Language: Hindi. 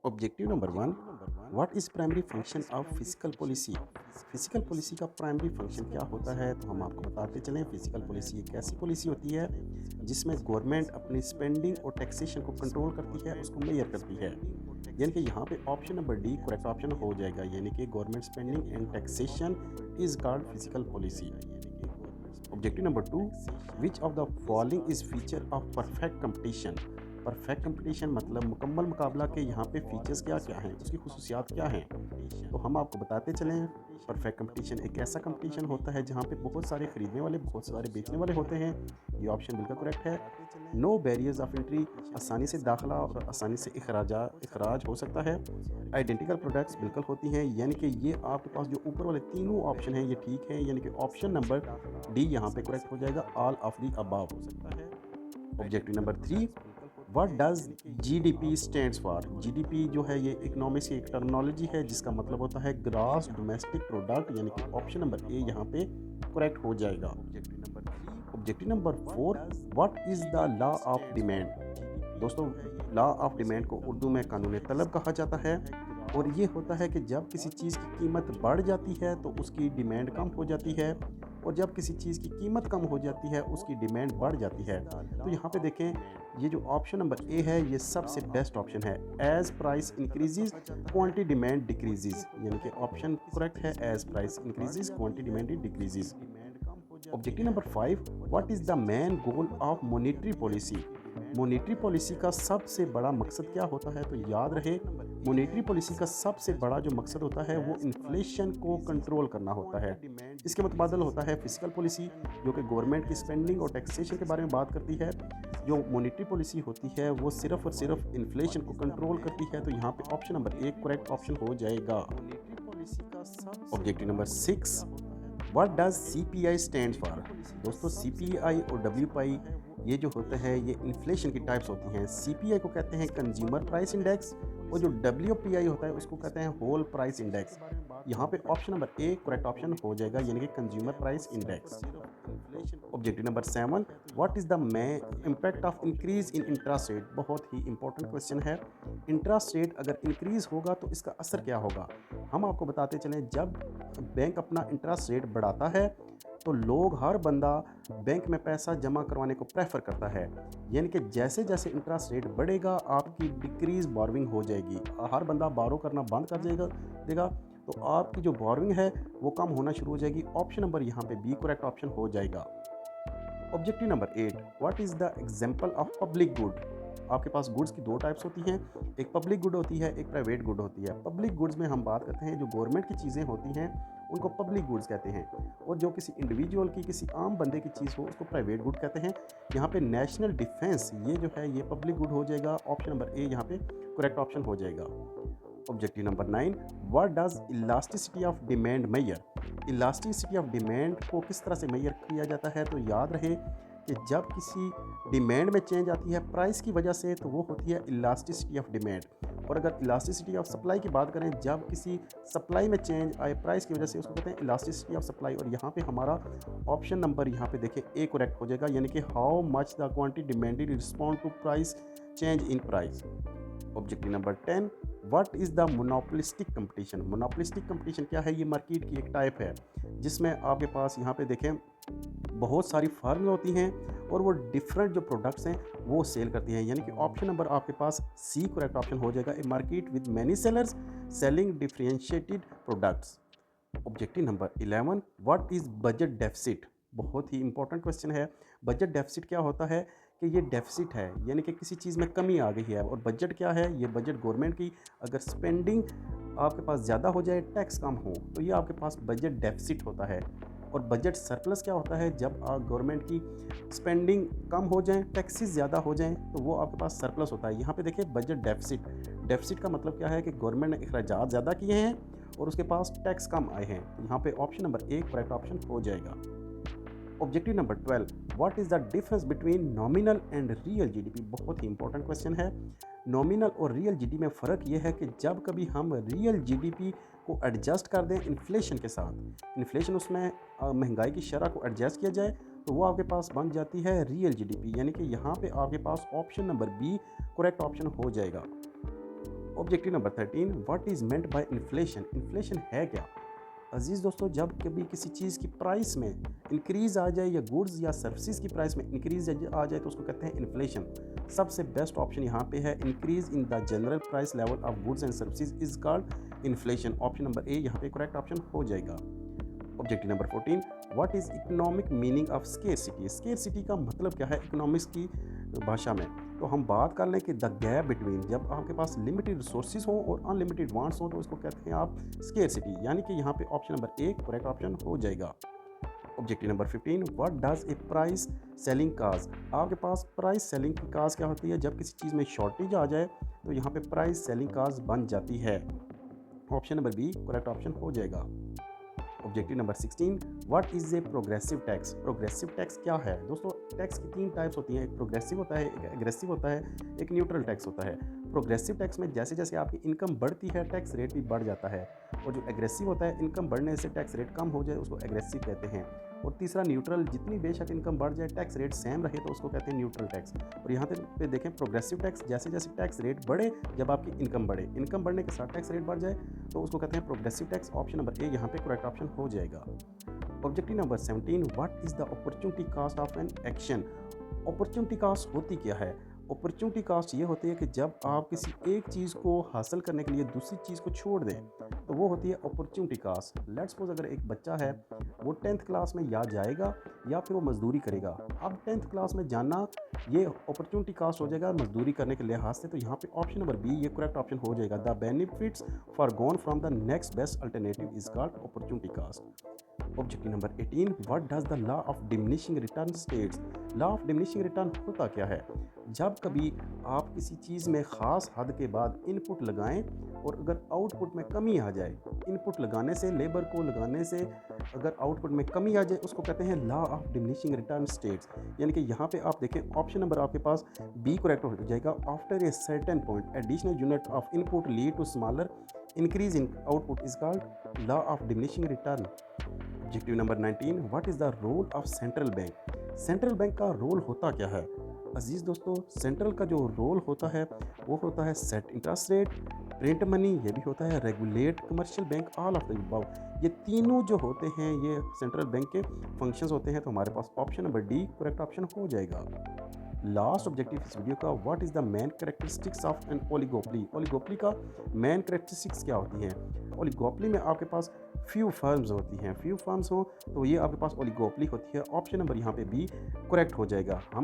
Objective number one, what is primary function of physical policy. Physical policy का प्राइमरी फंक्शन क्या होता है, तो हम आपको बताते चलें। फिजिकल पॉलिसी एक ऐसी पॉलिसी होती है जिसमें गवर्नमेंट अपनी स्पेंडिंग और टैक्सेशन को कंट्रोल करती है, उसको मेजर करती है। यानी कि यहाँ पे option number D correct option हो जाएगा, यानी कि government spending and taxation is called physical policy. Objective number two, which of the following is feature of perfect competition. Perfect competition मतलब मुकम्मल मुकाबला के यहाँ पे फीचर्स क्या क्या हैं, उसकी खुसूसियात क्या हैं, तो हम आपको बताते चलें। परफेक्ट कंपटीशन एक ऐसा कंपटीशन होता है जहाँ पे बहुत सारे खरीदने वाले, बहुत सारे बेचने वाले होते हैं। ये ऑप्शन बिल्कुल करेक्ट है। नो बैरियर्स ऑफ एंट्री, आसानी से दाखिला और आसानी से इखराज हो सकता है। आइडेंटिकल प्रोडक्ट्स बिल्कुल होती हैं, यानी कि ये आपके पास जो ऊपर वाले तीनों ऑप्शन हैं ये ठीक हैं, यानी कि ऑप्शन नंबर डी यहाँ पे करेक्ट हो जाएगा, ऑल ऑफ दी अबव हो सकता है। Objective number three, what does GDP stands for. GDP जो है ये इकोनॉमिक्स की एक टर्मिनोलॉजी है जिसका मतलब होता है ग्रॉस डोमेस्टिक प्रोडक्ट, यानी कि ऑप्शन नंबर ए यहाँ पे करेक्ट हो जाएगा। Objective number four, what is the law of demand. दोस्तों, लॉ ऑफ डिमांड को उर्दू में कानून तलब कहा जाता है, और ये होता है कि जब किसी चीज़ की कीमत बढ़ जाती है तो उसकी डिमांड कम हो जाती है, और जब किसी चीज़ की कीमत कम हो जाती है उसकी डिमांड बढ़ जाती है। तो यहाँ पे देखें, ये जो ऑप्शन नंबर ए है ये सबसे बेस्ट ऑप्शन है। As price increases quantity demand decreases, यानी कि ऑप्शन करेक्ट है, as price increases quantity demand decreases. Objective number five, what is the main goal of monetary policy. Monetary policy का सबसे बड़ा मकसद क्या होता है, तो याद रहे मॉनेटरी पॉलिसी का सबसे बड़ा जो मकसद होता है वो इन्फ्लेशन को कंट्रोल करना होता है। इसके मुतबादल होता है फिजिकल पॉलिसी, जो कि गवर्नमेंट की स्पेंडिंग और टैक्सेशन के बारे में बात करती है। जो मॉनेटरी पॉलिसी होती है वो सिर्फ और सिर्फ इन्फ्लेशन को कंट्रोल करती है, तो यहाँ पे ऑप्शन नंबर एक करेक्ट ऑप्शन हो जाएगा। Objective number six, what does CPI stand for. दोस्तों, सीपीआई और डब्ल्यूपीआई ये जो होते हैं ये इन्फ्लेशन की टाइप्स होती हैं। सीपीआई को कहते हैं कंज्यूमर प्राइस इंडेक्स, और जो डब्ल्यूपीआई होता है उसको कहते हैं होल प्राइस इंडेक्स। यहाँ पे option number A correct option हो जाएगा, यानी कि consumer price index. Objective number seven, what is the main impact of increase in interest rate. बहुत ही इंपॉर्टेंट क्वेश्चन है। इंटरेस्ट रेट अगर इंक्रीज होगा तो इसका असर क्या होगा, हम आपको बताते चलें। जब बैंक अपना इंटरेस्ट रेट बढ़ाता है तो लोग, हर बंदा बैंक में पैसा जमा करवाने को प्रेफर करता है, यानी कि जैसे जैसे इंटरेस्ट रेट बढ़ेगा आपकी डिक्रीज बोरोइंग हो जाएगी, हर बंदा बोरो करना बंद कर देगा, तो आपकी जो बोरोइंग है वो कम होना शुरू हो जाएगी। ऑप्शन नंबर यहाँ पे बी करेक्ट ऑप्शन हो जाएगा। Objective number eight, what is the example of public good. आपके पास गुड्स की दो टाइप्स होती हैं, एक पब्लिक गुड होती है, एक प्राइवेट गुड होती है। पब्लिक गुड्स में हम बात करते हैं जो गवर्नमेंट की चीज़ें होती हैं उनको पब्लिक गुड्स कहते हैं, और जो किसी इंडिविजुअल की, किसी आम बंदे की चीज़ हो उसको प्राइवेट गुड कहते हैं। यहाँ पे नेशनल डिफेंस ये जो है ये पब्लिक गुड हो जाएगा। ऑप्शन नंबर ए यहाँ पे करेक्ट ऑप्शन हो जाएगा। Objective number nine, what does elasticity of demand measure. Elasticity of demand को किस तरह से मेजर किया जाता है, तो याद रहे कि जब किसी डिमांड में चेंज आती है प्राइस की वजह से तो वो होती है इलास्टिसिटी ऑफ डिमांड, और अगर इलास्टिसिटी ऑफ सप्लाई की बात करें, जब किसी सप्लाई में चेंज आए प्राइस की वजह से उसको कहते हैं इलास्टिसिटी ऑफ सप्लाई। और यहाँ पे हमारा ऑप्शन नंबर यहाँ पे देखिए ए करेक्ट हो जाएगा, यानी कि how much the quantity demanded respond to price change in price. Objective number 10, what is the monopolistic competition. Monopolistic competition क्या है, ये मार्केट की एक टाइप है जिसमें आपके पास यहाँ पे देखें बहुत सारी फर्म होती हैं और वो डिफरेंट जो प्रोडक्ट्स हैं वो सेल करती हैं, यानी कि ऑप्शन नंबर आपके पास सी करेक्ट ऑप्शन हो जाएगा, a market with many sellers selling differentiated products. Objective number 11, what is budget deficit. बहुत ही इंपॉर्टेंट क्वेश्चन है। बजट डेफिसिट क्या होता है कि ये डेफिसिट है, यानी कि किसी चीज़ में कमी आ गई है, और बजट क्या है, ये बजट गवर्नमेंट की अगर स्पेंडिंग आपके पास ज़्यादा हो जाए, टैक्स कम हो, तो ये आपके पास बजट डेफिसिट होता है। और बजट सरप्लस क्या होता है, जब गवर्नमेंट की स्पेंडिंग कम हो जाए, टैक्सेस ज़्यादा हो जाएं, तो वो आपके पास सरप्लस होता है। यहाँ पे देखिए बजट डेफिसिट, डेफिसिट का मतलब क्या है कि गवर्नमेंट ने अखराजात ज़्यादा किए हैं और उसके पास टैक्स कम आए हैं, तो यहाँ पे ऑप्शन नंबर एक करेक्ट ऑप्शन हो जाएगा। Objective number 12, what is the difference between nominal and real GDP. बहुत ही इंपॉर्टेंट क्वेश्चन है। नॉमिनल और रियल जीडीपी में फ़र्क ये है कि जब कभी हम रियल जीडीपी को एडजस्ट कर दें इन्फ्लेशन के साथ, इन्फ्लेशन उसमें महंगाई की शरह को एडजस्ट किया जाए, तो वो आपके पास बन जाती है रियल जीडीपी, यानी कि यहाँ पे आपके पास option number B correct option हो जाएगा। Objective number 13, what is meant by inflation? Inflation है क्या? अजीज़ दोस्तों, जब कभी किसी चीज़ की प्राइस में इंक्रीज़ आ जाए या गुड्स या सर्विसेज की प्राइस में इंक्रीज़ आ जाए तो उसको कहते हैं इन्फ्लेशन। सबसे बेस्ट ऑप्शन यहाँ पे है increase in the general price level of goods and services is called inflation. Option number ए यहाँ पे करेक्ट ऑप्शन हो जाएगा। Objective number 14, what is economic meaning of scarcity? Scarcity का मतलब क्या है इकोनॉमिक्स की भाषा में? तो हम बात कर लें कि द गैप बिटवीन, जब आपके पास लिमिटेड रिसोर्सेज हों और अनलिमिटेड वांट्स हों तो इसको कहते हैं आप स्केरसिटी, यानी कि यहाँ पे option number A correct option हो जाएगा। Objective number 15, what does a price selling cause? आपके पास प्राइस सेलिंग की काज क्या होती है? जब किसी चीज़ में शॉर्टेज आ जाए तो यहाँ पे प्राइस सेलिंग काज बन जाती है। Option number B correct option हो जाएगा। Objective number 16, what is a progressive tax? Progressive tax क्या है? दोस्तों, टैक्स की 3 टाइप्स होती हैं, एक प्रोग्रेसिव होता है, एक एग्रेसिव होता है, एक न्यूट्रल टैक्स होता है। प्रोग्रेसिव टैक्स में जैसे जैसे आपकी इनकम बढ़ती है टैक्स रेट भी बढ़ जाता है, और जो एग्रेसिव होता है इनकम बढ़ने से टैक्स रेट कम हो जाए उसको एग्रेसिव कहते हैं। और तीसरा न्यूट्रल, जितनी बेशक इनकम बढ़ जाए टैक्स रेट सेम रहे तो उसको कहते हैं न्यूट्रल टैक्स। और यहाँ पे देखें प्रोग्रेसिव टैक्स, जैसे जैसे टैक्स रेट बढ़े, जब आपकी इनकम बढ़े, इनकम बढ़ने के साथ टैक्स रेट बढ़ जाए तो उसको कहते हैं प्रोग्रेसिव टैक्स। ऑप्शन नंबर ए यहाँ पे करेक्ट ऑप्शन हो जाएगा। Objective number 17, what is the opportunity cost of an action? Opportunity cost होती क्या है? अपॉर्चुनिटी कॉस्ट ये होती है कि जब आप किसी एक चीज़ को हासिल करने के लिए दूसरी चीज़ को छोड़ दें तो वो होती है अपॉर्चुनिटी कॉस्ट। लेट्स सपोज अगर एक बच्चा है वो 10th क्लास में या जाएगा या फिर वो मजदूरी करेगा। अब 10th क्लास में जाना ये अपॉर्चुनिटी कॉस्ट हो जाएगा मजदूरी करने के लिहाज से, तो यहाँ पे ऑप्शन नंबर बी ये करेक्ट ऑप्शन हो जाएगा। The benefits for gone from the next best alternative is called opportunity cost. Objective number 18, what does the law of diminishing return states? Law of diminishing return होता क्या है? जब कभी आप किसी चीज़ में ख़ास हद के बाद इनपुट लगाएं और अगर आउटपुट में कमी आ जाए, इनपुट लगाने से, लेबर को लगाने से अगर आउटपुट में कमी आ जाए उसको कहते हैं law of diminishing return states. यानी कि यहाँ पे आप देखें ऑप्शन नंबर आपके पास बी करेक्ट हो जाएगा। After a certain point additional unit of input lead to smaller increase in output is called law of diminishing return. Objective number 19, what is the role of central bank? Central bank का रोल होता क्या है? अजीज़ दोस्तों, सेंट्रल का जो रोल होता है वो होता है set interest rate, print money, ये भी होता है regulate commercial bank, all of the above. ये तीनों जो होते हैं ये सेंट्रल बैंक के फंक्शंस होते हैं। तो हमारे पास option number D correct option हो जाएगा। लास्ट ऑब्जेक्टिव इस वीडियो का, what is the main characteristics of an oligopoly? Oligopoly का मेन कैरेक्टरिस्टिक्स क्या होती हैं? ओलिगोपली में आपके पास फ्यू फर्म्स होती हैं, फ्यू फर्म्स हो तो ये आपके पास ओलिगोपली होती है। ऑप्शन नंबर यहाँ पे बी करेक्ट हो जाएगा। हम